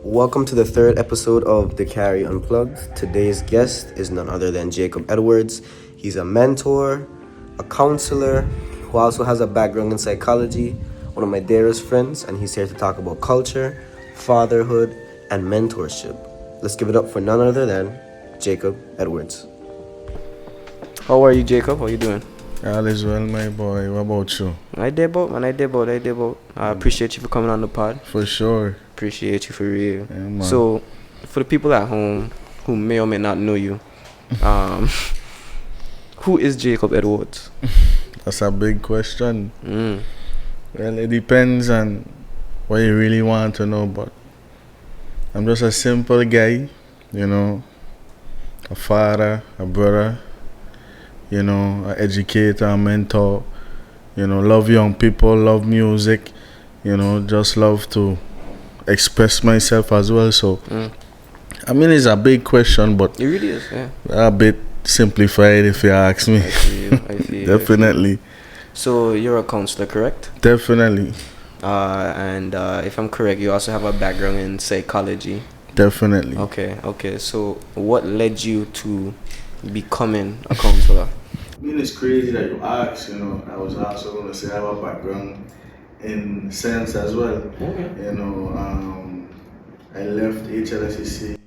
Welcome to the third episode of The Carry Unplugged. Today's guest is none other than Jacob Edwards. He's a mentor, a counselor, who also has a background in psychology, one of my dearest friends, and he's here to talk about culture, fatherhood, and mentorship. Let's give it up for none other than Jacob Edwards. How are you, Jacob? How are you doing? All is well, my boy. What about you? I did both, man. I did both. I appreciate you for coming on the pod. For sure. Appreciate you for real. Yeah, man. So, for the people at home who may or may not know you, who is Jacob Edwards? That's a big question. Well, it depends on what you really want to know, but I'm just a simple guy, a father, a brother, an educator, a mentor, love young people, love music, just love to express myself as well. So, I mean, it's a big question, but It really is, yeah. a bit simplified if you ask me. I see you. Definitely. So, you're a counselor, correct? Definitely. And if I'm correct, you also have a background in psychology. Definitely. Okay. So, what led you to becoming a counselor? I mean, it's crazy that you asked, I was also going to say I have a background in science as well. Okay. I left HLSCC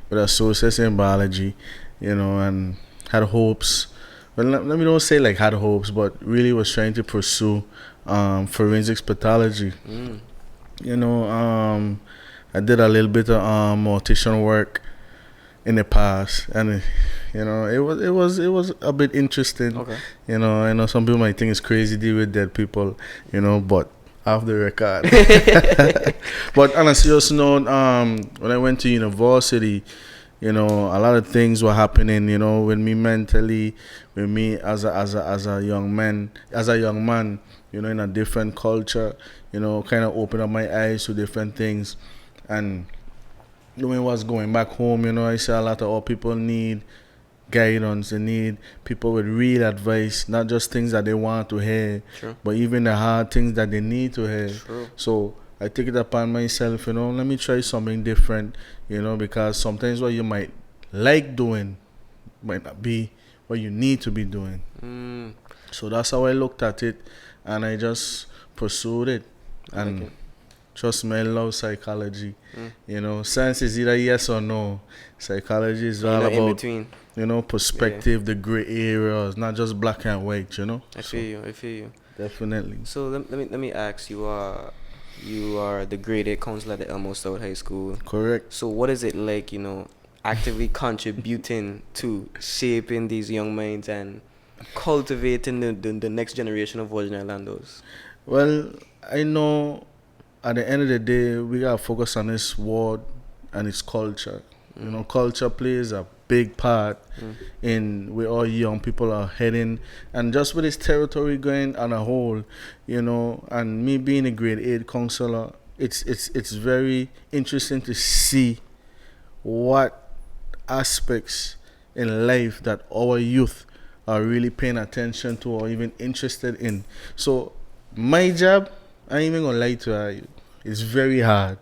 with associates in biology, and had hopes. Well, let me not say like had hopes, but really was trying to pursue forensics pathology. I did a little bit of mortician work in the past, and it was a bit interesting. Okay. I know some people might think it's crazy to deal with dead people, but off the record. But on a serious note, when I went to university, a lot of things were happening, with me mentally, with me as a young man, in a different culture, kind of opened up my eyes to different things. And when I was going back home, I see a lot of our people need guidance. They need people with real advice, not just things that they want to hear, Sure. but even the hard things that they need to hear. True. So I take it upon myself, let me try something different, because sometimes what you might like doing might not be what you need to be doing. So that's how I looked at it, and I just pursued it. And like it. trust me, I love psychology. Science is either yes or no. Psychology is all In about, between. perspective, the gray areas, not just black and white, I feel you. Definitely. So let me ask you. You are the grade 8 counselor at the Elmo Stout High School. Correct. So what is it like, actively contributing to shaping these young minds and cultivating the next generation of Virgin Islanders? Well, I know at the end of the day, we got to focus on this world and its culture. Culture plays a big part in where all young people are heading, and just with this territory going on a whole, and me being a grade 8 counselor, it's very interesting to see what aspects in life that our youth are really paying attention to or even interested in. So my job, I ain't even gonna lie to you, it's very hard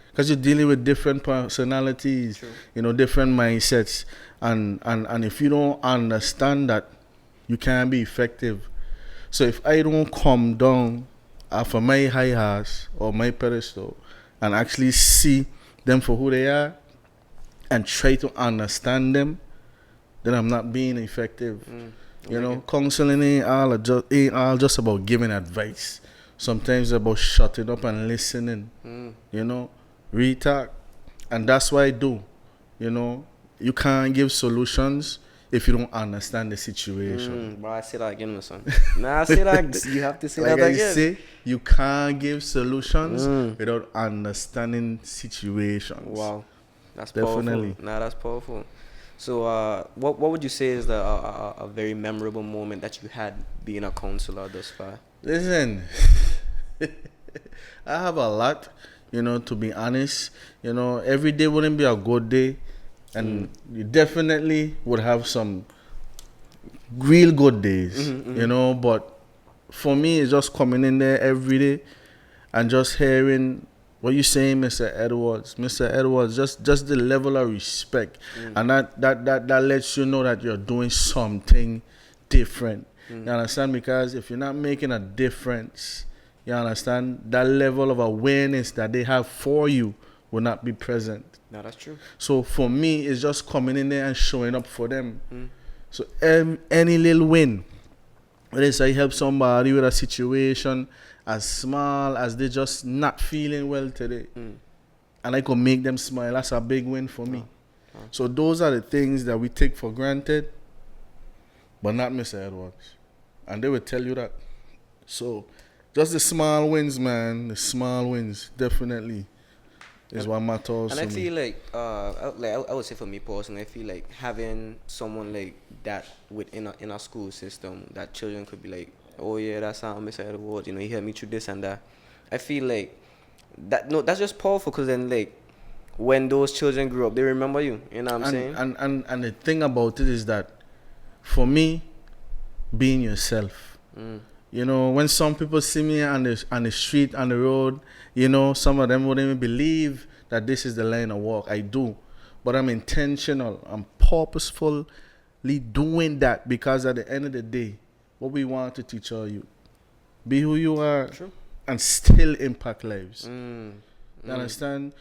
because you're dealing with different personalities, True. Different mindsets, and if you don't understand that, you can't be effective. So if I don't come down for my high horse or my pedestal and actually see them for who they are and try to understand them, then I'm not being effective. Counseling ain't all just about giving advice. Sometimes it's about shutting up and listening. Retalk. And that's what I do. You can't give solutions if you don't understand the situation. Bro, I say that again, my son. I say that. You have to say Like that I again. say, you can't give solutions without understanding situations. Wow, that's Definitely. powerful. That's powerful. So, what would you say is a very memorable moment that you had being a counselor thus far? Listen, I have a lot, to be honest. Every day wouldn't be a good day. And you definitely would have some real good days, but for me, it's just coming in there every day and just hearing what you saying, Mr. Edwards? Mr. Edwards, just the level of respect, and that lets you know that you're doing something different. You understand? Because if you're not making a difference, you understand, that level of awareness that they have for you will not be present. No, that's true. So for me, it's just coming in there and showing up for them. So any little win, whether it's I help somebody with a situation as small as they just not feeling well today, and I could make them smile, that's a big win for me. So those are the things that we take for granted, but not Mr. Edwards. And they will tell you that. So just the small wins, man. The small wins, definitely, is what matters. And I feel like, I would say for me personally, I feel like having someone like that within in a school system, that children could be like, oh yeah, that's how Mr. Edwards, you know, he helped me through this and that. I feel like that's just powerful, because then like when those children grow up, they remember you. You know what I'm saying? And the thing about it is that, for me, being yourself. You know, when some people see me on the street, on the road, you know, some of them wouldn't even believe that this is the line of walk. I do. But I'm intentional. I'm purposefully doing that, because at the end of the day, what we want to teach all you, be who you are. True. And still impact lives. You understand?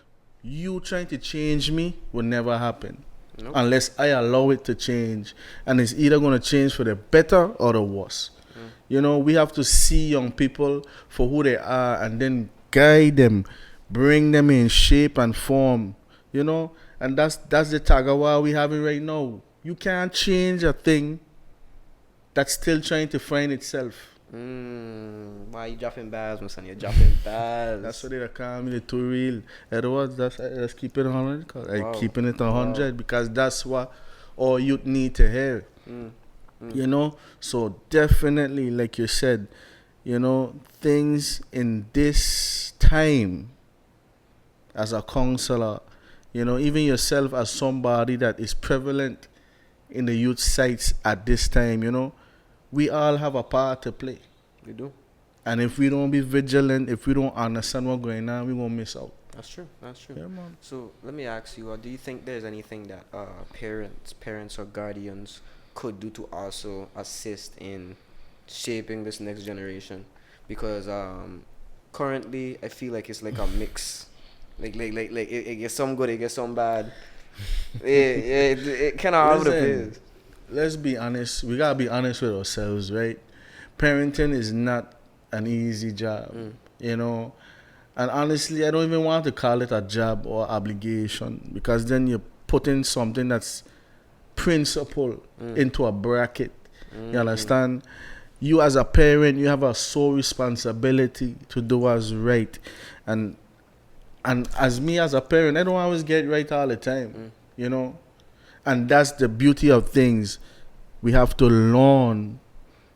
You trying to change me will never happen. Nope. Unless I allow it to change. And it's either going to change for the better or the worse. You know, we have to see young people for who they are and then guide them, bring them in shape and form, you know. And that's the tag of what we having right now. You can't change a thing that's still trying to find itself. Why you dropping bars, my son? You're dropping bars. That's what they call me, the too real. Edwards, let's keep it 100. Wow. Keeping it 100, because that's what all youth need to hear. You know? So definitely, like you said, you know, things in this time as a counselor, you know, even yourself as somebody that is prevalent in the youth sites at this time, you know, we all have a part to play. We do. And if we don't be vigilant, if we don't understand what's going on, we won't miss out. That's true. That's true. Yeah, man. So let me ask you, do you think there's anything that parents or guardians could do to also assist in shaping this next generation? Because currently I feel like it's like a mix. Like it gets some good, it gets some bad. It kind of all over the place. Let's be honest. We gotta be honest with ourselves, right? Parenting is not an easy job, you know. And honestly, I don't even want to call it a job or obligation, because then you're putting something that's principle into a bracket. You understand? You as a parent, you have a sole responsibility to do what's right. And as me as a parent, I don't always get right all the time, you know. And that's the beauty of things. We have to learn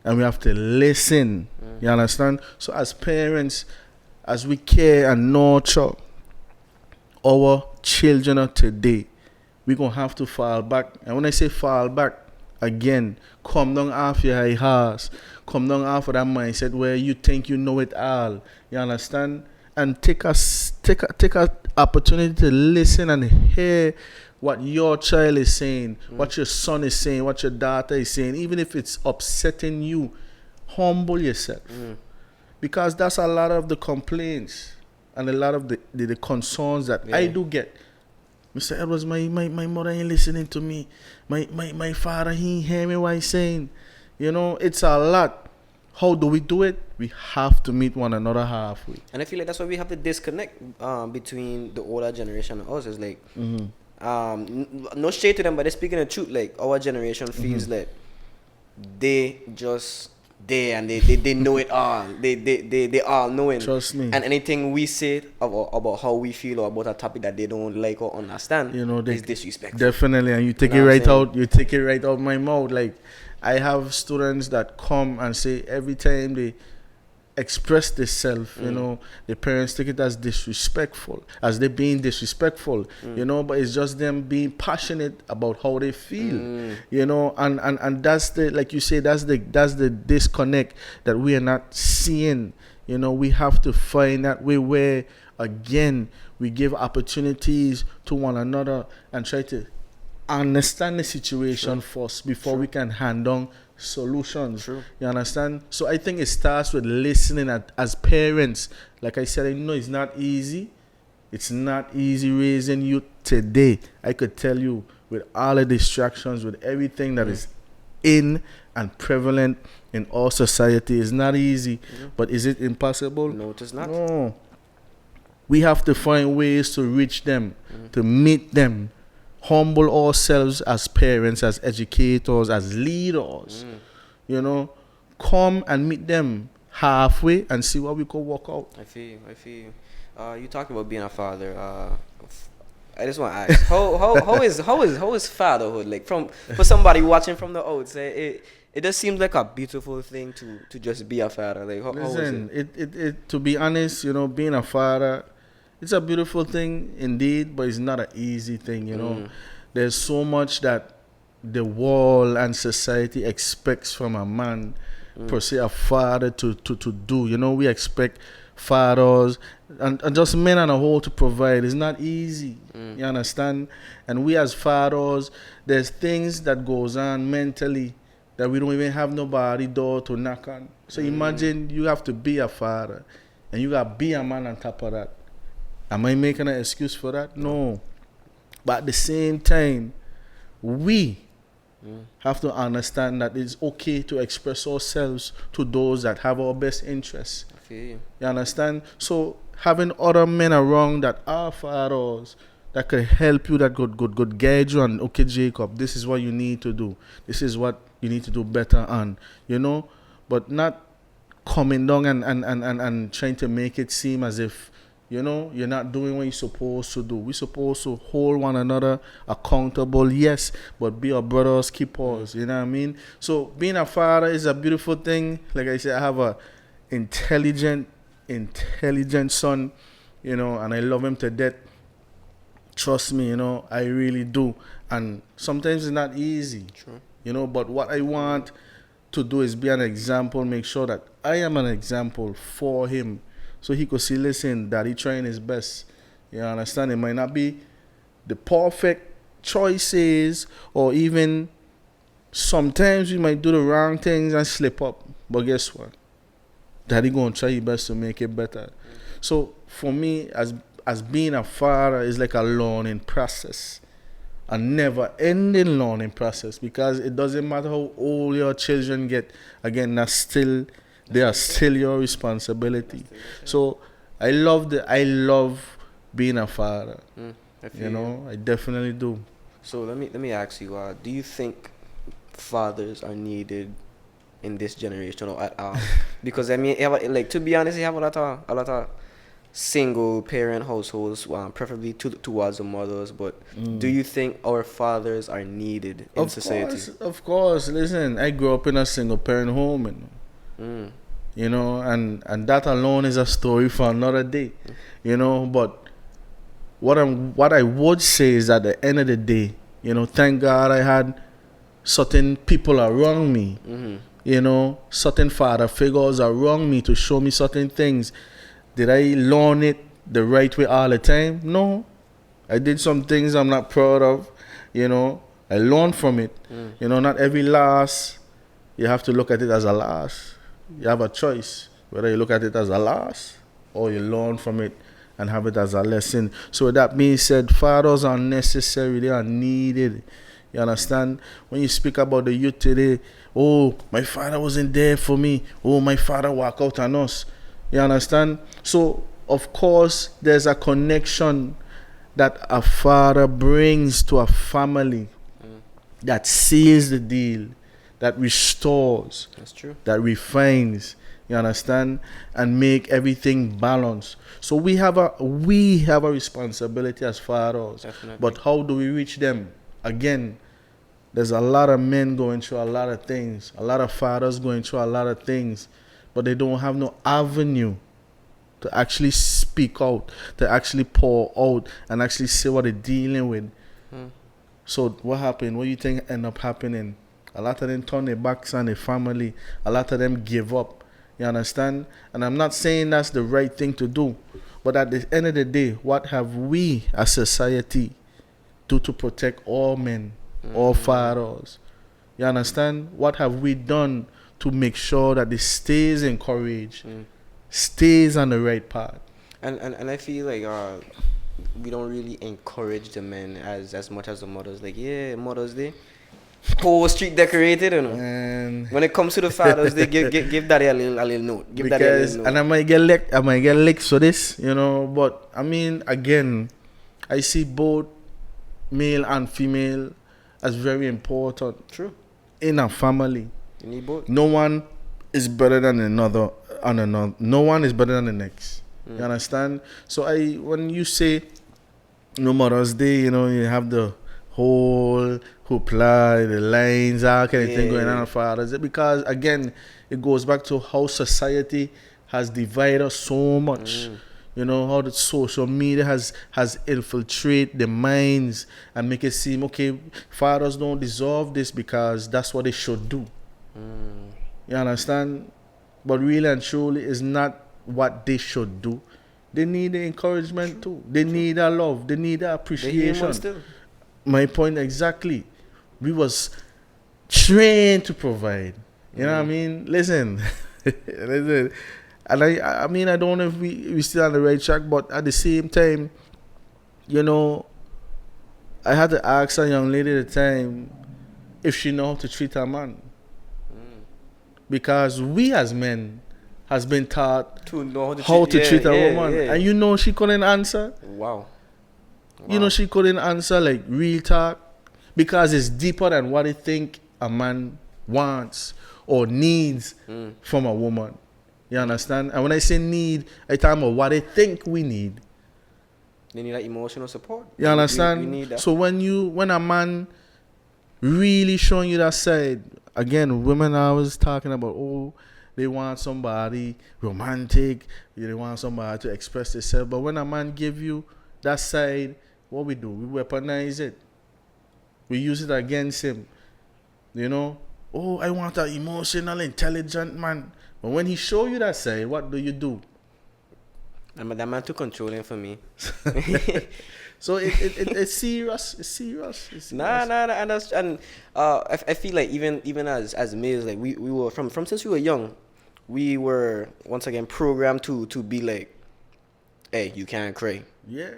and we have to listen. You understand? So as parents, as we care and nurture our children of today, we're going to have to fall back. And when I say fall back, again, come down off your high horse. Come down off of that mindset where you think you know it all. You understand? And take a opportunity to listen and hear what your child is saying, what your son is saying, what your daughter is saying. Even if it's upsetting you, humble yourself. Because that's a lot of the complaints and a lot of the concerns that I do get. Mr. Edwards, my mother ain't listening to me. My father, he ain't hear me what he's saying. You know, it's a lot. How do we do it? We have to meet one another halfway. And I feel like that's why we have to disconnect between the older generation and us. It's like, no shade to them, but they're speaking the truth. Like, our generation feels like they just there and they know it all. They all know it. Trust me. And anything we say about how we feel or about a topic that they don't like or understand, you know, is disrespectful. Definitely, and you take it right out. You take it right out of my mouth. Like, I have students that come and say every time they express themselves, you know, the parents take it as disrespectful, as they being disrespectful, you know, but it's just them being passionate about how they feel, you know, and that's the, like you say, that's the disconnect that we are not seeing. You know, we have to find that way where again, we give opportunities to one another and try to understand the situation first before we can hand on solutions. You understand? So I think it starts with listening as parents. Like I said, I know it's not easy. It's not easy raising you today. I could tell you, with all the distractions, with everything that is in and prevalent in our society, it's not easy. But is it impossible? No, it is not. No. We have to find ways to reach them, to meet them, humble ourselves as parents, as educators, as leaders. You know, come and meet them halfway and see what we could work out. I feel you. You talked about being a father. I just want to ask, how is fatherhood like for somebody watching from the outside? It just seems like a beautiful thing to just be a father. Like how is it? It to be honest, you know, being a father, it's a beautiful thing indeed, but it's not an easy thing. You know, there's so much that the world and society expects from a man, per se, a father to do. You know, we expect fathers and just men on a whole to provide. It's not easy. You understand? And we as fathers, there's things that goes on mentally that we don't even have nobody door to knock on. So imagine you have to be a father and you got to be a man on top of that. Am I making an excuse for that? No. But at the same time, we have to understand that it's okay to express ourselves to those that have our best interests. I feel you. You understand? So having other men around that are fathers that could help you, that could guide you on, okay, Jacob, this is what you need to do. This is what you need to do better on, you know? But not coming down and trying to make it seem as if, you know, you're not doing what you're supposed to do. We're supposed to hold one another accountable, yes, but be our brothers, keepers, you know what I mean? So being a father is a beautiful thing. Like I said, I have a intelligent son, you know, and I love him to death. Trust me, you know, I really do. And sometimes it's not easy, you know, but what I want to do is be an example, make sure that I am an example for him. So he could see, listen, Daddy trying his best. You understand? It might not be the perfect choices, or even sometimes we might do the wrong things and slip up. But guess what? Daddy gonna try his best to make it better. So for me, as being a father is like a learning process. A never-ending learning process, because it doesn't matter how old your children get. Again, they are still your responsibility. So I love being a father. You know, I definitely do. So let me ask you, do you think fathers are needed in this generation or at all? Because I mean, like, to be honest, you have a lot of single parent households, preferably towards the mothers. But do you think our fathers are needed in society? Of course. Listen, I grew up in a single parent home, you know, and that alone is a story for another day, you know. But what I would say is, at the end of the day, you know, thank God I had certain people around me, you know, certain father figures around me to show me certain things. Did I learn it the right way all the time? No. I did some things I'm not proud of, you know. I learned from it. You know, not every loss you have to look at it as a loss. You have a choice whether you look at it as a loss or you learn from it and have it as a lesson. So with that being said, fathers are necessary. They are needed. You understand? When you speak about the youth today, oh, my father wasn't there for me. Oh, my father walked out on us. You understand? So, of course, there's a connection that a father brings to a family that seals the deal, that restores, That's true, that refines, you understand, and make everything balanced. So we have a responsibility as fathers. Definitely. But how do we reach them? Again, there's a lot of men going through a lot of things, a lot of fathers going through a lot of things, but they don't have no avenue to actually speak out, to actually pour out and actually say what they're dealing with. So what happened? What do you think end up happening? A lot of them turn their backs on their family. A lot of them give up. You understand? And I'm not saying that's the right thing to do. But at the end of the day, what have we as society do to protect all men, all fathers? You understand? What have we done to make sure that it stays encouraged, stays on the right path? And I feel like we don't really encourage the men as much as the mothers. Like, yeah, Mother's Day, whole street decorated, you know. And When it comes to the fathers, they give daddy a little note. Give daddy a because, little and note. I might get licked for this, you know. But I mean, again, I see both male and female as very important True. in a family. You need both. No one is better than another. No one is better than the next. You understand? So when you say no Mother's Day, you know, you have the whole hoopla, the lines, all kind of thing going on Father's Day, because again, it goes back to how society has divided us so much. You know, how the social media has infiltrated the minds and make it seem, okay, fathers don't deserve this because that's what they should do. You understand? But really and truly, it's not what they should do. They need the encouragement too. They need our love. They need our appreciation. My point exactly. We was trained to provide. You know what I mean? Listen. Listen. And I mean, I don't know if we still on the right track, but at the same time, you know, I had to ask a young lady at the time if she know how to treat her man. Because we as men has been taught To know how to treat a woman. Yeah. And you know she couldn't answer. Wow. You know she couldn't answer like real talk. Because it's deeper than what they think a man wants or needs from a woman. You understand? And when I say need, I talk about what they think we need. They need that emotional support. You understand? We need that. So when a man really showing you that side, again, women are always talking about, oh, they want somebody romantic, they want somebody to express themselves. But when a man give you that side, what we do? We weaponize it. We use it against him. You know? Oh, I want an emotional, intelligent man. But when he show you that side, what do you do? That man too controlling for me. So it's serious. It's serious. It's serious. And I feel like even as males, like we were from since we were young, we were once again programmed to be like, hey, you can't cry. Yeah.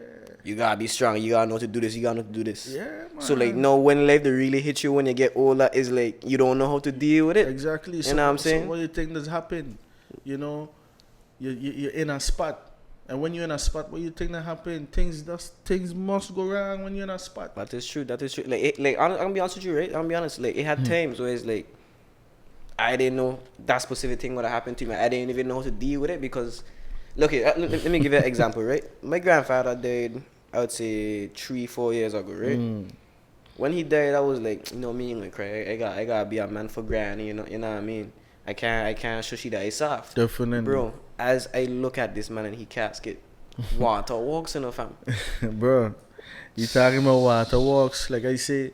You gotta be strong. You gotta know to do this. You gotta know to do this. Yeah, man. So like, no, when life they really hit you when you get older is like you don't know how to deal with it. Exactly. You know what I'm saying? So what do you think does happen? You know, you're in a spot. And when you're in a spot, what do you think that happen? Things must go wrong when you're in a spot. That is true. Like I'm gonna be honest with you, right? I'm gonna be honest. Like it had times where it's like I didn't know that specific thing would have happened to me. I didn't even know how to deal with it because, look, let me give you an example, right? My grandfather died, I would say 3-4 years ago, right? When he died, I was like, you know me, I'm gonna cry. I gotta be a man for granny, you know what I mean? I can't show she that it's soft. Definitely. Bro, as I look at this man in his casket, water walks in the fam. Bro, you talking about water walks. Like I say,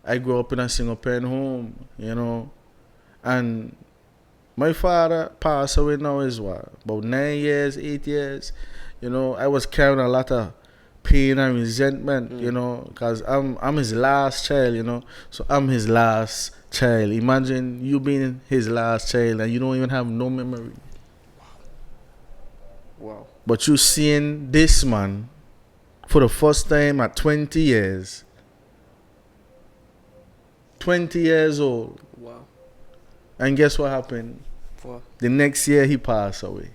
I grew up in a single parent home, you know. And my father passed away now is what? About 9 years, 8 years. You know, I was carrying a lot of pain and resentment, you know, because I'm his last child, you know. So I'm his last child. Imagine you being his last child and you don't even have no memory. Wow. But you seeing this man for the first time at 20 years. 20 years old. Wow. And guess what happened? Wow. The next year he passed away.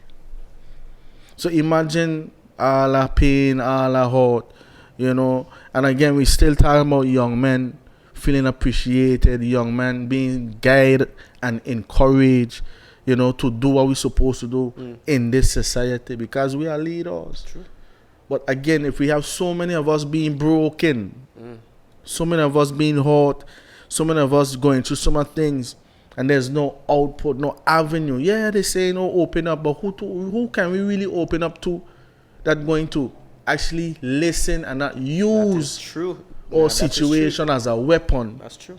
So imagine all our pain, all our hurt, you know. And again, we still talking about young men feeling appreciated, young men being guided and encouraged, you know, to do what we're supposed to do in this society because we are leaders. True. But again, if we have so many of us being broken, so many of us being hurt, so many of us going through so many things, and there's no output, no avenue. Yeah, they say no open up, but who can we really open up to that going to actually listen and not use True. our situation as a weapon That's true.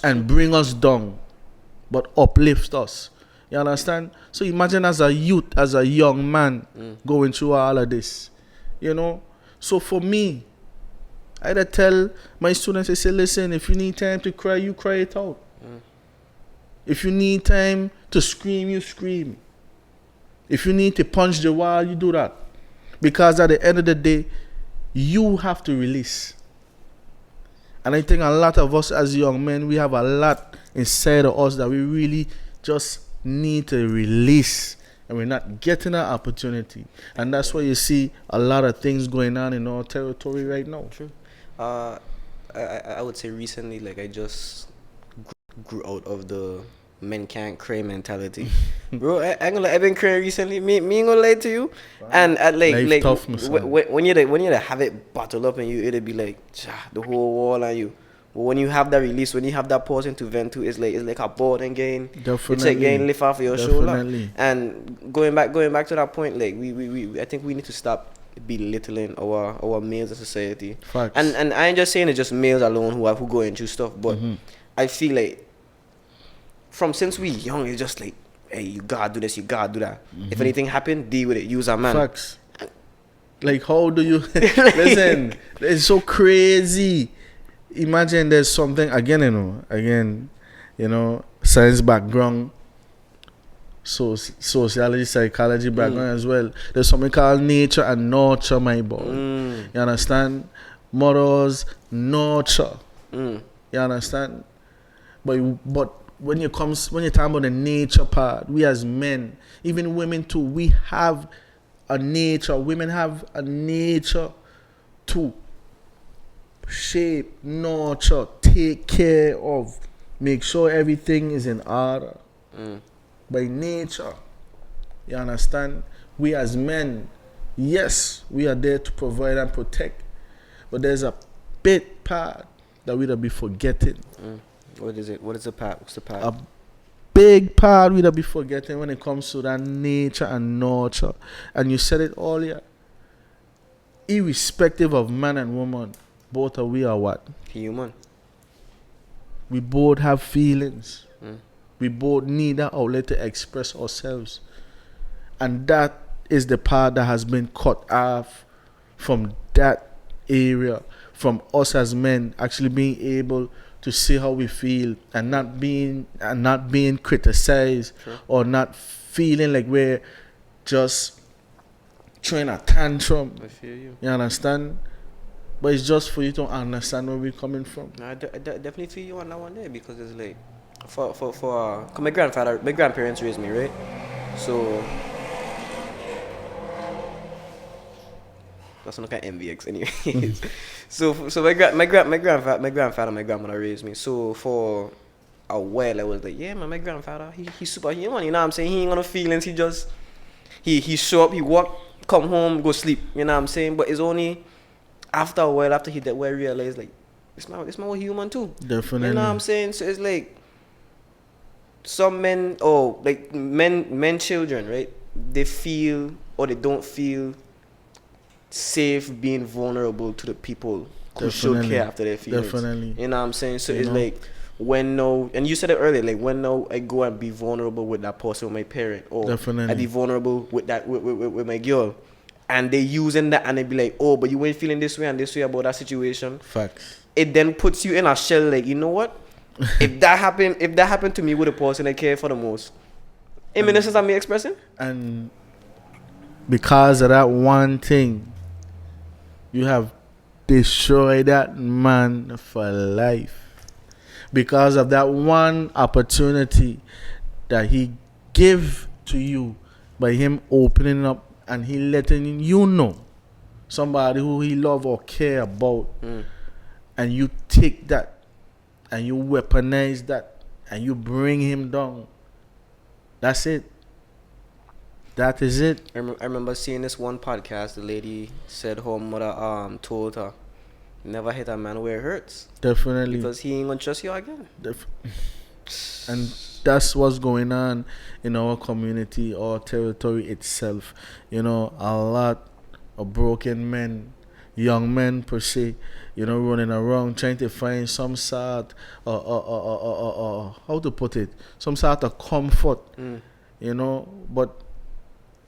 and bring us down, but uplift us? You understand? So imagine as a youth, as a young man, going through all of this. You know? So for me, I tell my students, I say, listen, if you need time to cry, you cry it out. If you need time to scream, you scream. If you need to punch the wall, you do that. Because at the end of the day, you have to release. And I think a lot of us as young men, we have a lot inside of us that we really just need to release. And we're not getting that opportunity. And that's why you see a lot of things going on in our territory right now. True. I would say recently, like, I just grew out of the men can't cry mentality. Bro, I ain't gonna lie, I've been crying recently. Me ain't gonna lie to you. Wow. And like tough, when you have it bottled up and you, it'll be like the whole wall on you. But when you have that release, when you have that person to vent to, it's like a boarding game. Definitely. It's like getting lift off of your shoulder. Definitely. And going back to that point, like we I think we need to stop belittling our males in society. Facts. And I ain't just saying it's just males alone who going through stuff, but I feel like from since we young, it's just like, hey, you gotta do this, you gotta do that. If anything happen, deal with it. Use a man. Facts. Like, how do you listen? It's so crazy. Imagine there's something again, science background, sociology, psychology background as well. There's something called nature and nurture, my boy. You understand? Mothers nurture. You understand? But when you talk about the nature part, we as men, even women too, we have a nature. Women have a nature to shape, nurture, take care of, make sure everything is in order. By nature, you understand? We as men, yes, we are there to provide and protect, but there's a bit part that we'll be forgetting. What is it? What is the part? What's the part? A big part we'll be forgetting when it comes to that nature and nurture. And you said it earlier. Irrespective of man and woman, both of we are what? Human. We both have feelings. We both need that outlet to express ourselves. And that is the part that has been cut off from that area, from us as men actually being able to see how we feel and not being criticized. Sure. Or not feeling like we're just throwing a tantrum. I feel you. You understand? But it's just for you to understand where we're coming from. I definitely feel you on that one there, because it's like for my grandparents raised me, right? So that's not kind of MVX anyways. so my grandfather, my grandmother raised me. So for a while I was like, yeah man, my grandfather, he's superhuman, you know what I'm saying? He ain't got no feelings, he show up, he walk, come home, go sleep, you know what I'm saying? But it's only after a while, after he died, where I realized like this man was human too. Definitely. You know what I'm saying? So it's like some men, or like men children, right? They feel or they don't feel safe being vulnerable to the people who should care after their feelings. Definitely. You know what I'm saying? So it's like and you said it earlier, like when I go and be vulnerable with that person, with my parent, or definitely. I be vulnerable with that with my girl, and they using that and they be like, oh, but you ain't feeling this way and this way about that situation. Facts. It then puts you in a shell, like, you know what? if that happened to me with a person I care for the most, in minutes of me expressing. And because of that one thing, you have destroyed that man for life. Because of that one opportunity that he gave to you, by him opening up and he letting you know somebody who he love or care about, and you take that and you weaponize that and you bring him down. That's it. That is it. I remember seeing this one podcast. The lady said her mother told her, never hit a man where it hurts. Definitely. Because he ain't gonna trust you again. And that's what's going on in our community or territory itself. You know, a lot of broken men, young men per se, you know, running around trying to find some sort how to put it, some sort of comfort you know, but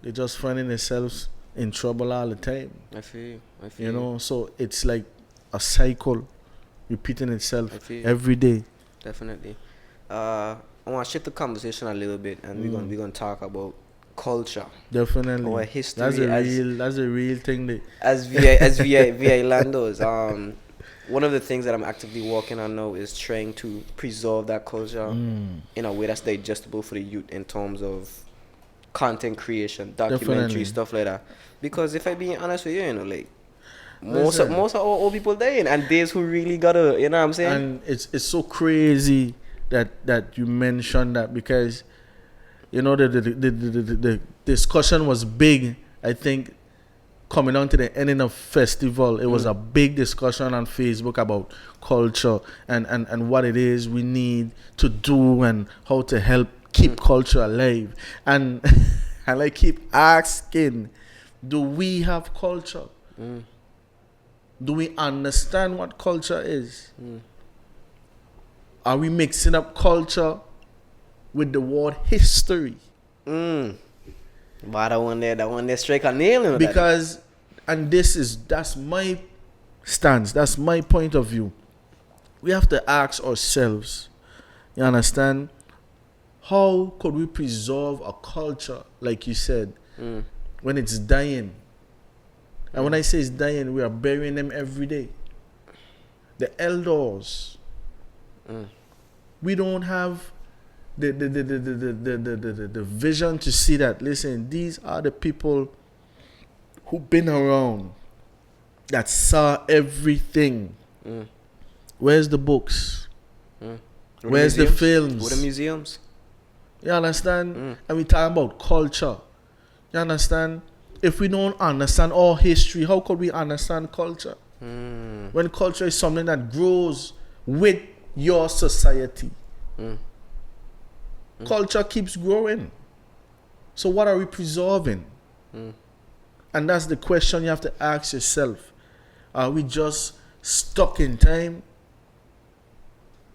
they're just finding themselves in trouble all the time. I feel you. I feel You know, so it's like a cycle repeating itself every day. Definitely. I want to shift the conversation a little bit, and we're gonna talk about culture. Definitely. Our history. That's a real thing. As VI Landos. One of the things that I'm actively working on now is trying to preserve that culture in a way that's digestible for the youth in terms of content creation, documentary, Definitely. stuff like that. Because if I be honest with you, you know, like most of our old people dying, and there's who really gotta, you know what I'm saying? And it's so crazy that you mentioned that, because you know the discussion was big. I think coming on to the ending of festival, it was a big discussion on Facebook about culture and what it is we need to do and how to help keep culture alive. And and I keep asking, do we have culture? Do we understand what culture is? Are we mixing up culture with the word history? But that one there strike a nail in Because, and that's my stance, that's my point of view. We have to ask ourselves, you understand, how could we preserve a culture, like you said, when it's dying? And when I say it's dying, we are burying them every day. The elders. We don't have the vision to see that, listen, these are the people who've been around, that saw everything. Where's the books? Where's the films? Where the museums? You understand? And we talk about culture. You understand? If we don't understand our history, how could we understand culture? When culture is something that grows with your society. Culture keeps growing. So what are we preserving? And that's the question you have to ask yourself. Are we just stuck in time?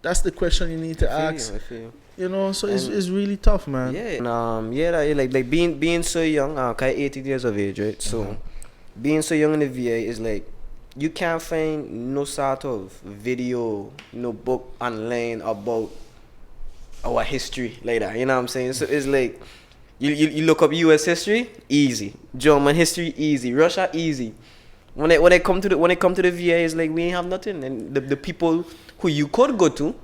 That's the question you need to ask. I feel you. You know, so it's really tough, man. Yeah, and like being so young, 18 years of age, right? So being so young in the VA is like you can't find no sort of video, no book online about our history like that. You know what I'm saying? So it's like you look up US history, easy. German history, easy. Russia, easy. When it come to the VA, it's like we ain't have nothing. And the people who you could go to,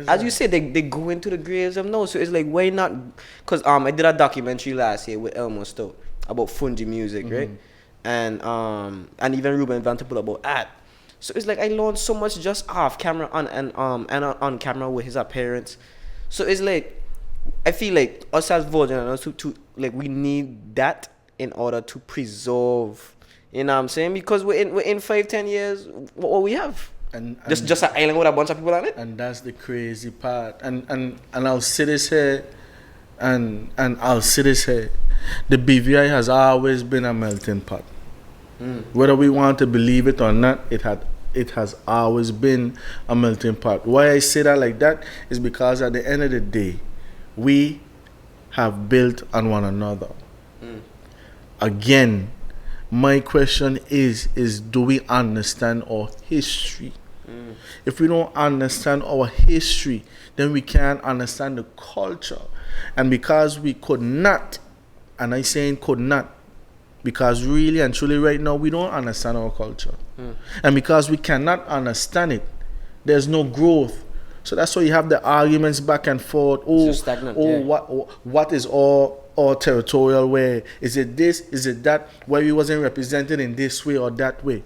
as you said, they go into the graves of no. So it's like, why not? Because I did a documentary last year with Elmo Stowe about Fungi music, right? And even Ruben Vanderpool about art. So it's like I learned so much just off camera and on camera with his appearance. So it's like I feel like us as Virgin and us to like we need that in order to preserve. You know what I'm saying? Because we're in 5-10 years, what we have. And just an island with a bunch of people on it. And that's the crazy part. And I'll say this here, and I'll say this here. The BVI has always been a melting pot. Whether we want to believe it or not, it has always been a melting pot. Why I say that like that is because at the end of the day, we have built on one another. Again, my question is do we understand our history? If we don't understand our history, then we can't understand the culture. And because we could not, and I'm saying could not, because really and truly right now we don't understand our culture. And because we cannot understand it, there's no growth. So that's why you have the arguments back and forth. What is our territorial way? Is it this? Is it that? Why we wasn't represented in this way or that way?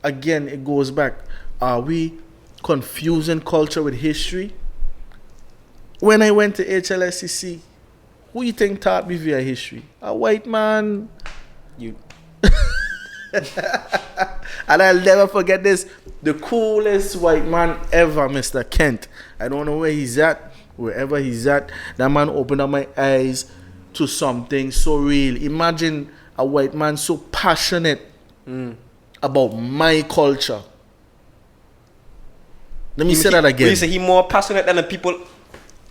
Again, it goes back. Are we confusing culture with history? When I went to HLSCC, who you think taught me via history? A white man. You. And I'll never forget this. The coolest white man ever, Mr. Kent. I don't know where he's at. Wherever he's at, that man opened up my eyes to something so real. Imagine a white man so passionate about my culture. Let me say that again. You say he more passionate than the people.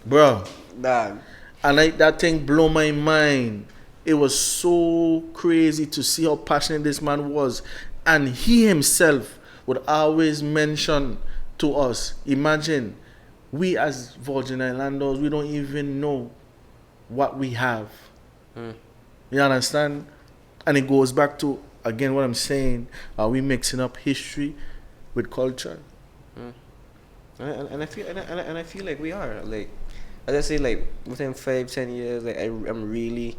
Bro. Nah. And that thing blew my mind. It was so crazy to see how passionate this man was. And he himself would always mention to us, imagine, we as Virgin Islanders, we don't even know what we have. You understand? And it goes back to, again, what I'm saying, are we mixing up history with culture? And I feel like we are, like, as I say, like within 5-10 years, like I'm really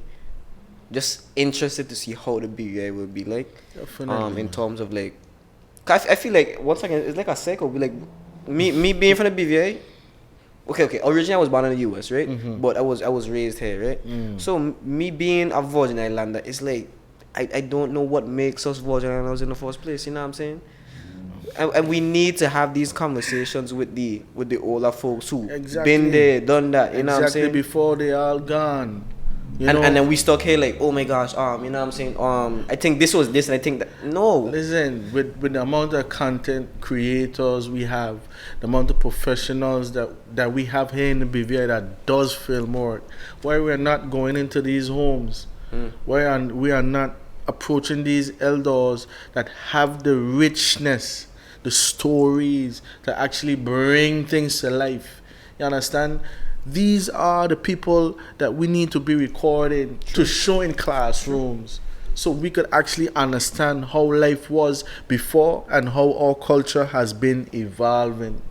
just interested to see how the BVI will be like. Definitely. In terms of like, 'cause I feel like once again it's like a cycle. Like me being from the BVI. Okay. Originally I was born in the US, right? But I was raised here, right? So me being a Virgin Islander, it's like I don't know what makes us Virgin Islanders in the first place. You know what I'm saying? And we need to have these conversations with the older folks who been there, done that. You know what I'm saying? Before they all gone. And then we stuck here like, oh my gosh, you know what I'm saying? I think this was this, and I think that no. Listen, with the amount of content creators we have, the amount of professionals that we have here in the BVI that does film work, why we're not going into these homes, why we are not approaching these elders that have the richness, the stories to actually bring things to life. You understand? These are the people that we need to be recording to show in classrooms so we could actually understand how life was before and how our culture has been evolving.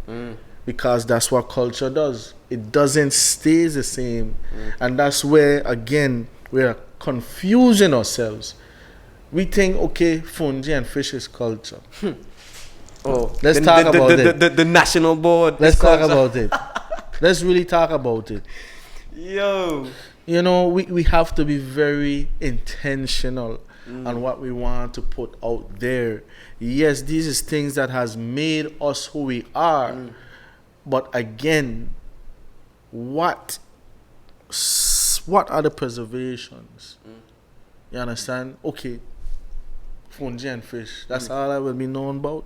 Because that's what culture does. It doesn't stay the same. And that's where, again, we're confusing ourselves. We think, okay, fungi and fish is culture. Let's talk about it. The national board. Let's talk about it. Let's really talk about it. Yo. You know, we have to be very intentional on what we want to put out there. Yes, these is things that has made us who we are. But again, what are the preservations? You understand? Okay, fungi and fish. That's all I will be known about.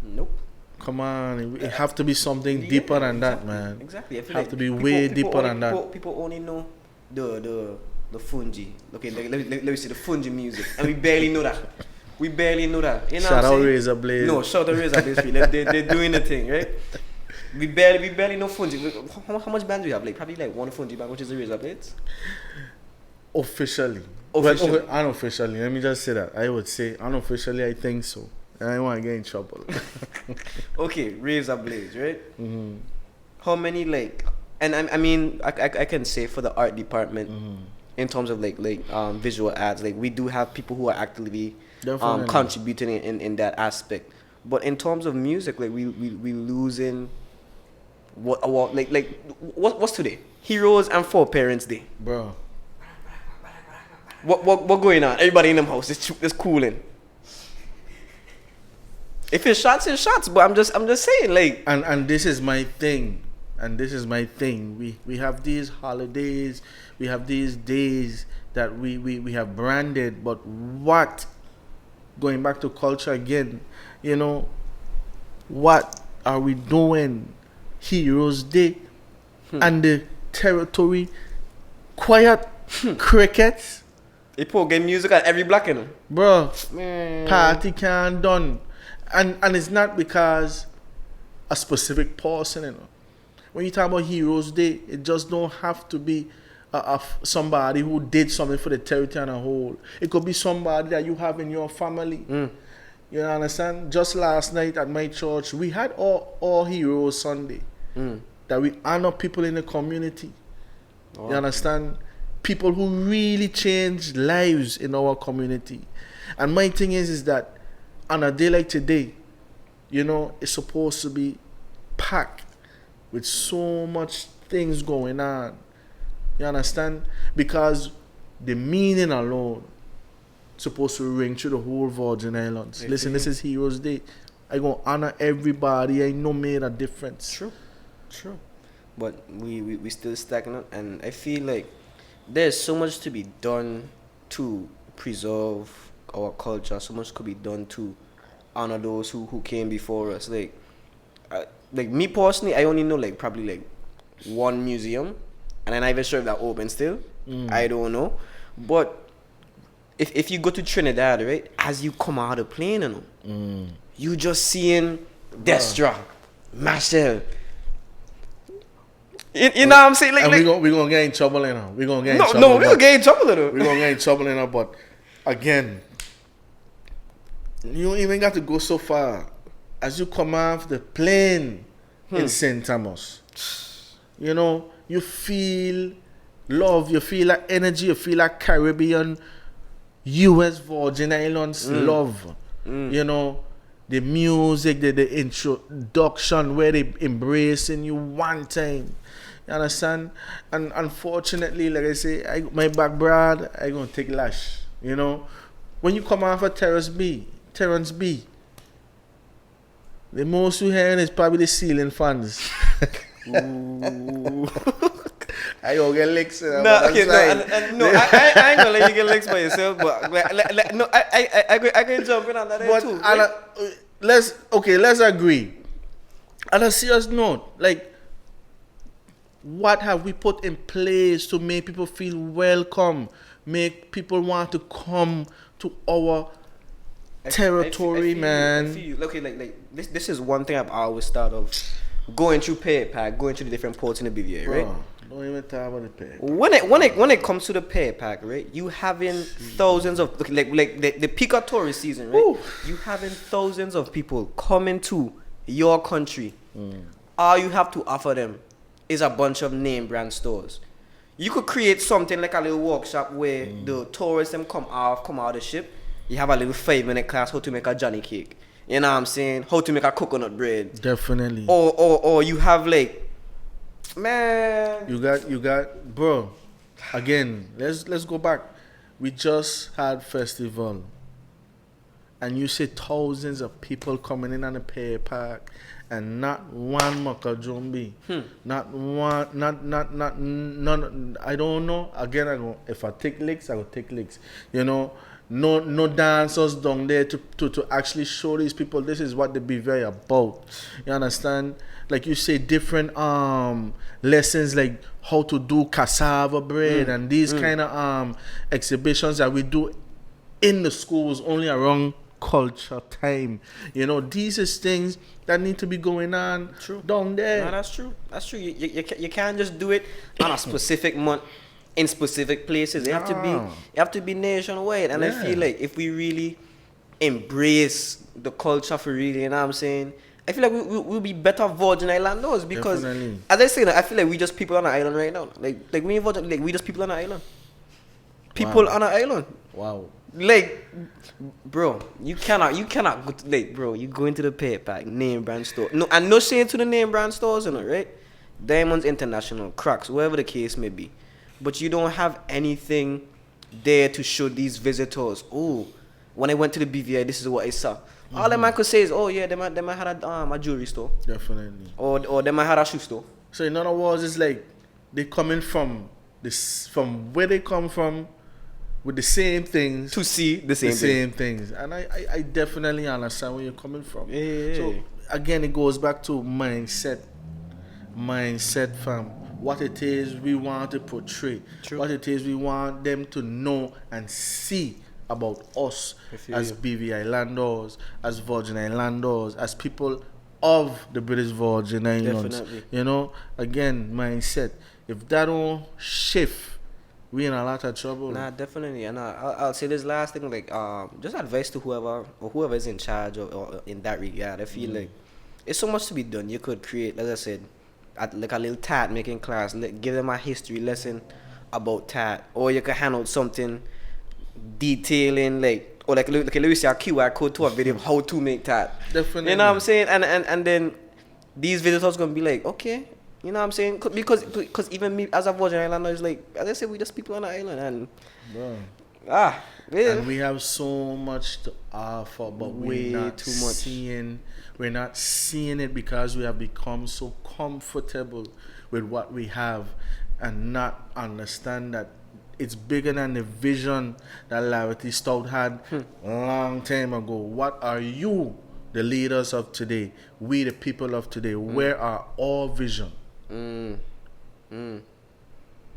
Nope. Come on, it have to be something deeper than that, man. Exactly. I feel have like to be way deeper than that. People only know the fungi. Okay, let me see the fungi music, and we barely know that. You know Shout out Razor Blade. No, shout out Razor Blade. They're doing the thing, right? We barely know fungi. How much bands we have? Like probably like one fungi band, which is the Razor Blades. Officially. Well, unofficially, let me just say that. I would say unofficially, I think so. I don't want to get in trouble. Okay, Razor Blades, right? How many like? And I mean, I can say for the art department, in terms of like visual ads, like we do have people who are actively contributing in that aspect. But in terms of music, like we losing what's today? Heroes and For Parents Day, bro. What going on? Everybody in them house is cooling. If it's shots, it's shots. But I'm just saying, like. And this is my thing. We have these holidays, we have these days that we have branded. But what? Going back to culture again, you know, what are we doing? Heroes Day and the territory, quiet crickets. They put game music at every block, you know. Bro, party can't done. And it's not because a specific person, you know. When you talk about Heroes Day, it just don't have to be somebody who did something for the territory and a whole. It could be somebody that you have in your family. You understand? Just last night at my church, we had all Heroes Sunday. That we honor people in the community. You understand? People who really changed lives in our community. And my thing is that on a day like today, you know, it's supposed to be packed with so much things going on. You understand? Because the meaning alone is supposed to ring through the whole Virgin Islands. Listen, this is Heroes Day. I gonna honor everybody. I know made a difference. True. But we still stagnant, and I feel like there's so much to be done to preserve our culture. So much could be done to honor those who came before us. Like me personally, I only know like probably like one museum and I'm not even sure if they're open still. I don't know. But if you go to Trinidad, right, as you come out of the plane, you know, you just seeing Destra, Marcel. You know what I'm saying? Like, we're gonna get in trouble, you know. We're gonna get in trouble. No, we're gonna get in trouble, you know. We're gonna get in trouble, you know. But again, you don't even got to go so far. As you come off the plane in St. Thomas, you know, you feel love, you feel that energy, you feel that Caribbean, U.S. Virgin Islands love. You know, the music, the introduction where they embracing you one time. You understand? And unfortunately, like I say, my back broad, I gonna take lash. You know, when you come off of Terrace B, the most you hearing is probably the ceiling fans. Ooh. I gonna get licks. I ain't gonna let you get licks by yourself, but I can jump in on that too. Right? Let's agree. On a serious note, like, what have we put in place to make people feel welcome, make people want to come to our territory, man? I feel okay, like this is one thing I've always thought of. Going through pay pack, going through the different ports in the BVI, right? Don't even talk about the pay. When it comes to the pay pack, right? You having thousands of like the peak of tourist season, right? Ooh. You having thousands of people coming to your country. All you have to offer them is a bunch of name brand stores. You could create something like a little workshop where the tourists them come out of the ship. You have a little 5-minute class how to make a Johnny cake. You know what I'm saying? How to make a coconut bread. Definitely. Or you have like, man. You got bro. Again, let's go back. We just had festival. And you see thousands of people coming in on the pay park and not one Makajumbi. Not one, none. I don't know. Again, if I take licks, I will take licks. You know, no dancers down there to actually show these people this is what the BVI about. You understand? Like you say, different lessons like how to do cassava bread and these kind of exhibitions that we do in the schools only around culture time. You know, these is things that need to be going on down there. No, that's true. You can't just do it on a specific month in specific places. You have to be nationwide. And I feel like if we really embrace the culture for real, you know what I'm saying? I feel like we'll be better Virgin Islanders because as I say, I feel like we just people on an island right now. Like we in Virgin, like we just people on an island. People on an island. Wow. Like, bro, you cannot go to, like, bro, you go into the pay pack, name brand store. No, and no shade to the name brand stores, you know, right? Diamonds International, Cracks, whatever the case may be. But you don't have anything there to show these visitors. Oh, when I went to the BVI, this is what I saw. All that man could say is, oh yeah, they might had a jewelry store. Definitely. Or they might had a shoe store. So in other words, it's like they coming from where they come from with the same things to see the same things. And I definitely understand where you're coming from. Yeah. So again, it goes back to mindset, fam. What it is we want to portray. True. What it is we want them to know and see about us as BVI Islanders, as Virgin Islanders, as people of the British Virgin Islands. Definitely. You know, again, mindset. If that don't shift, we in a lot of trouble. Nah, definitely. And I'll say this last thing, like, just advice to whoever is in charge or in that regard. I feel like it's so much to be done. You could create, as I said, like a little tat making class. Give them a history lesson about tat, or you could handle something detailing, like, or like let me say a QR code to a video of how to make tat. Definitely. You know what I'm saying? And then these visitors gonna be like, okay. You know what I'm saying? Because even me as a Virgin Islander is like, as I said, we just people on the island and yeah. And we have so much to offer, but we're not seeing it because we have become so comfortable with what we have and not understand that it's bigger than the vision that Larry Stout had a long time ago. What are you, the leaders of today? We, the people of today. Where are our vision?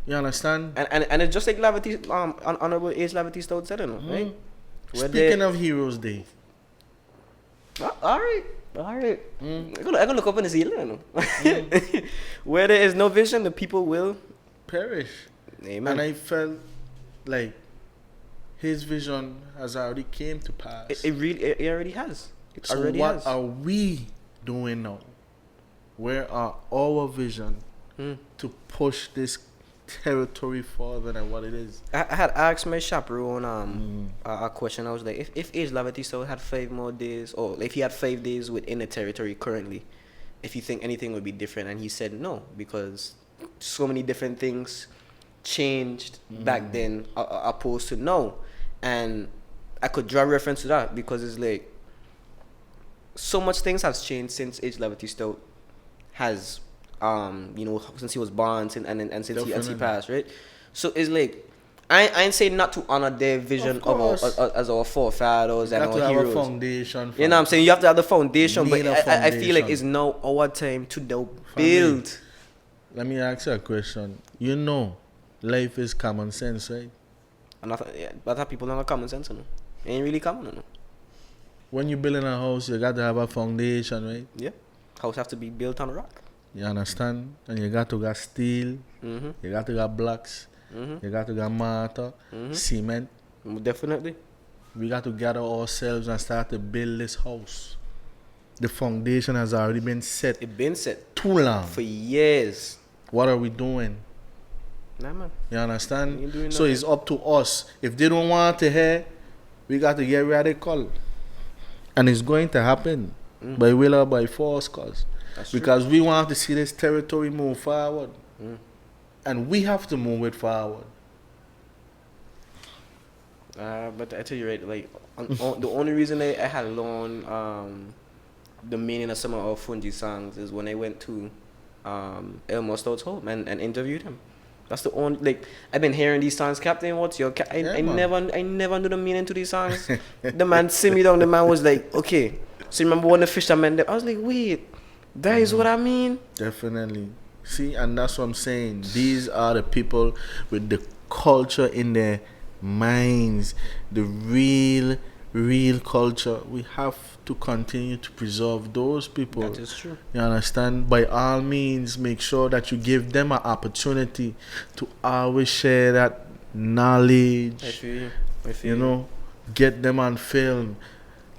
You understand? And it's just like Lavity, Honorable Age Lavity Stout said, you know, right? Where Speaking of Heroes Day. All right. I'm gonna look up in the ceiling, you know. Where there is no vision, the people will perish. Amen. And I felt like his vision has already came to pass. It already has. It so already what has. are we doing now? Where are our vision to push this territory further than what it is? I had asked my chaperone a question. I was like, if Age Lavity still had 5 more days, or if he had 5 days within the territory currently, if you think anything would be different, and he said no, because so many different things changed back then opposed to now. And I could draw reference to that because it's like so much things has changed since Age Lavity Stout has since he was born and since he passed, right? So it's like I ain't saying not to honor their vision of our, as our forefathers and our heroes. Foundation. You know what I'm saying? You have to have the foundation, but I feel like it's now our time to now build. Let me ask you a question. You know, life is common sense, right? And but have people don't have common sense, you know? It ain't really common, you know? When you building a house, you got to have a foundation, right? Yeah. House have to be built on rock. You understand? And you got to got steel. You got to got blocks. You got to got mortar, cement. Definitely. We got to gather ourselves and start to build this house. The foundation has already been set. It's been set. Too long. For years. What are we doing? Nah, man. You understand? Doing so it's up to us. If they don't want to hear, we got to get radical. And it's going to happen by will or by force, because we want to see this territory move forward. And we have to move it forward. But I tell you right, like the only reason I had learned the meaning of some of our Fungi songs is when I went to Elmo Stout's home and interviewed him. That's the only, like, I've been hearing these songs, Captain, what's your I never knew the meaning to these songs. The man sit me down, the man was like, okay, so remember when the fisherman, I was like, wait, that is what I mean? Definitely. See, and that's what I'm saying. These are the people with the culture in their minds, the real culture. We have to continue to preserve those people. That is true. You understand? By all means, make sure that you give them an opportunity to always share that knowledge. I feel you. You know, get them on film.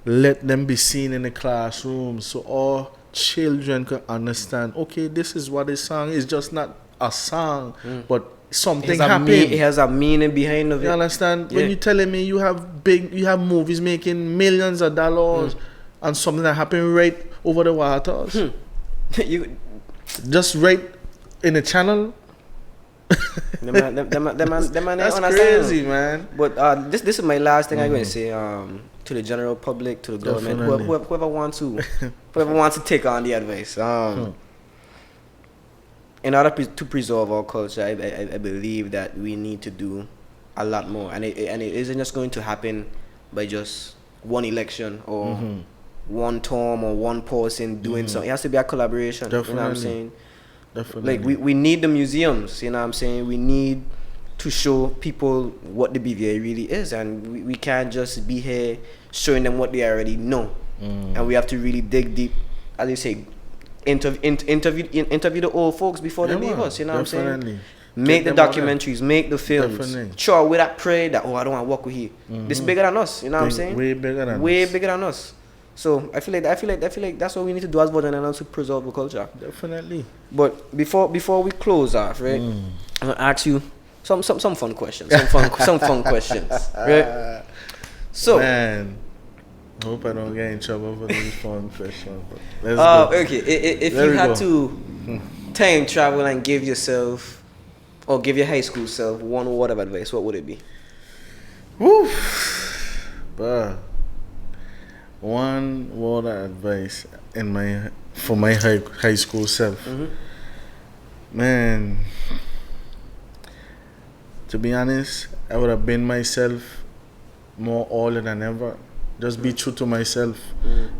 Let them be seen in the classroom so all children can understand, okay, this is what this song is. Just not a song, but something happened. It has a meaning behind of it. You understand? When you're telling me you have movies making millions of dollars and something that happened right over the waters. You just right in the channel. That's crazy, man. But this is my last thing I'm going to say to the general public, to the government, whoever wants to take on the advice. In order to preserve our culture, I believe that we need to do a lot more, and it isn't just going to happen by just one election or one term or one person doing something. It has to be a collaboration. Definitely. You know what I'm saying? Definitely. Like we need the museums. You know what I'm saying? We need to show people what the BVI really is, and we can't just be here showing them what they already know. And we have to really dig deep, as you say. Interview the old folks before they leave us. You know what I'm saying? Make the documentaries, make the films. Definitely. Sure, with that pray that I don't want to work with you. This bigger than us. You know what I'm saying? Way bigger than us. So I feel like that's what we need to do as Virgin Islands to preserve the culture. Definitely. But before we close off, right? I'm gonna ask you some fun questions. Some fun questions. Right? So. Man. Hope I don't get in trouble for these fun questions. Let's go. Okay. If you had to time travel and give yourself, or give your high school self one word of advice, what would it be? Woo! Bruh. One word of advice for my high school self. Man. To be honest, I would have been myself more older than ever. Just be true to myself.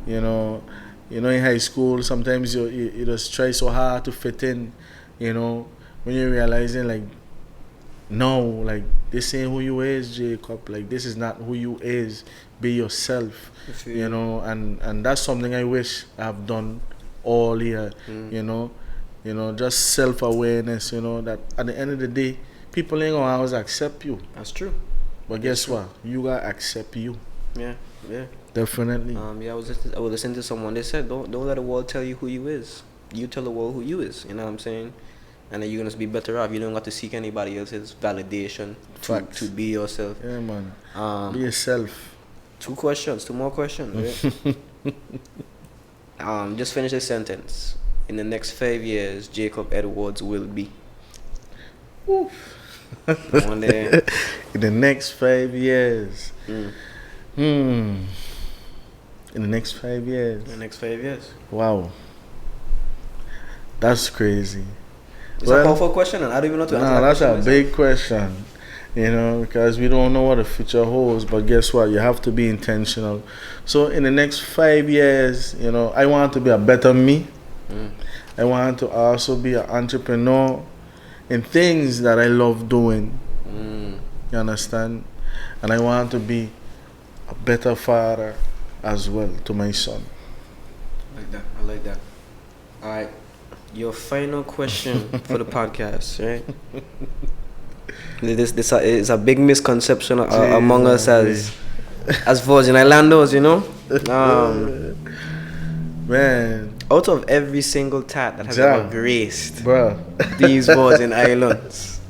You know, in high school, sometimes you just try so hard to fit in. You know, when you're realizing like no, like this ain't who you is, Jacob. Like this is not who you is. Be yourself. I feel You know, and that's something I wish I've done all year. You know. You know, just self awareness, you know, that at the end of the day, people ain't gonna always accept you. That's true. But guess what? You gotta accept you. Yeah, yeah. Definitely. Yeah, I was listening to someone. They said, don't let the world tell you who you is. You tell the world who you is. You know what I'm saying? And then you're gonna be better off. You don't have to seek anybody else's validation to be yourself. Yeah, man. Be yourself. 2 more questions. Right? Just finish the sentence. In the next 5 years, Jacob Edwards will be. One day. In the next 5 years. In the next 5 years. In the next 5 years. Wow. That's crazy. It's a powerful question, and I don't even know to answer that that's question a big question. You know, because we don't know what the future holds. But guess what? You have to be intentional. So in the next 5 years, you know, I want to be a better me. I want to also be an entrepreneur in things that I love doing. You understand? And I want to be a better father as well to my son. I like that. All right. Your final question for the podcast, right? This is a big misconception among us as Virgin Islanders, you know? Man. Out of every single tat that has ever graced these Virgin Islands,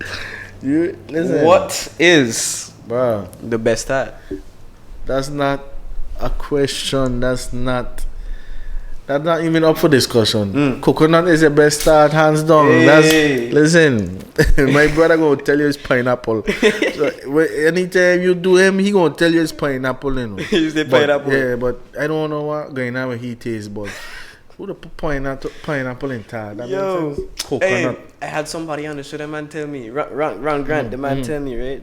listen, what is bro, the best tat? That's not a question. That's not even up for discussion. Coconut is the best tat, hands down. Hey. Listen, my brother gonna tell you it's pineapple. So, anytime you do him, he gonna tell you it's pineapple. You know. He's the pineapple. Yeah, but I don't know what going on with he tastes, but who the put pineapple in tat? That Yo, makes sense. Coconut. Hey, I had somebody on the show. The man tell me, Ron Grant. The man tell me, right?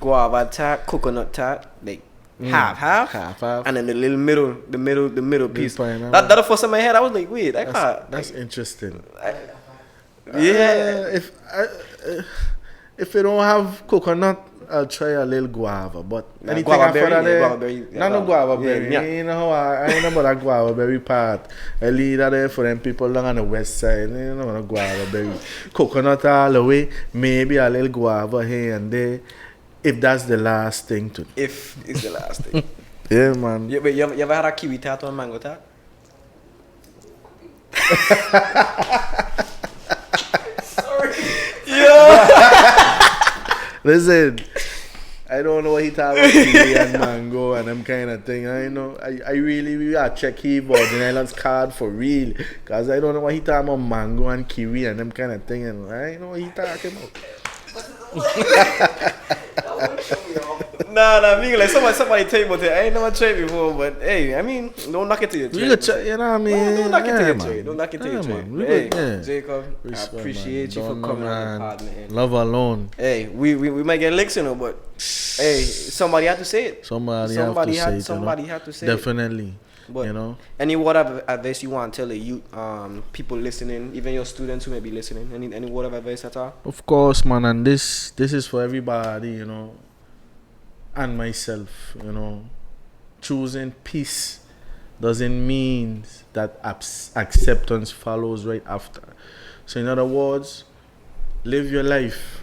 Guava tat, coconut tat, like half, and then the middle piece. That the first time I had, I was like, wait, I can't. That's interesting. Yeah. If you don't have coconut, I'll try a little guava. But anything guava after berry, that, guava berry. no guava berry. Yeah. You know, I ain't know about that guava berry part. I leave that there for them people down on the west side. You know about guava berry. Coconut all the way. Maybe a little guava here and there. If that's the last thing to do. If it's the last thing. Yeah, man. You ever had a kiwi tat or mango tat? Sorry. Listen, I don't know what he talking about kiwi and mango and them kind of thing. I know. I really check his Virgin Islands card for real. Because I don't know what he talking about mango and kiwi and them kind of thing. And I know what he talking about. Nah, me like somebody tell you about it. I ain't never tried before, but hey, I mean, don't knock it to your trade. You know what I mean? Don't knock it to your man. trade. Don't knock it to your trade. Man. Hey, Jacob, Respect, I appreciate you man. for coming on the pod, man. Love alone. Hey, we might get licks, you know, but hey, somebody had to say it. Somebody had to say it. Definitely. But you know, any word of advice you want to tell the youth, people listening, even your students who may be listening, any word of advice at all? of course, man, and this is for everybody, you know, and myself, you know. Choosing peace doesn't mean that acceptance follows right after. So in other words, live your life.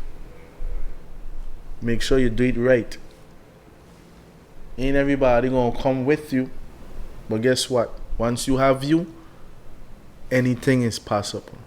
Make sure you do it right. Ain't everybody gonna come with you. But guess what? Once you have you, anything is possible.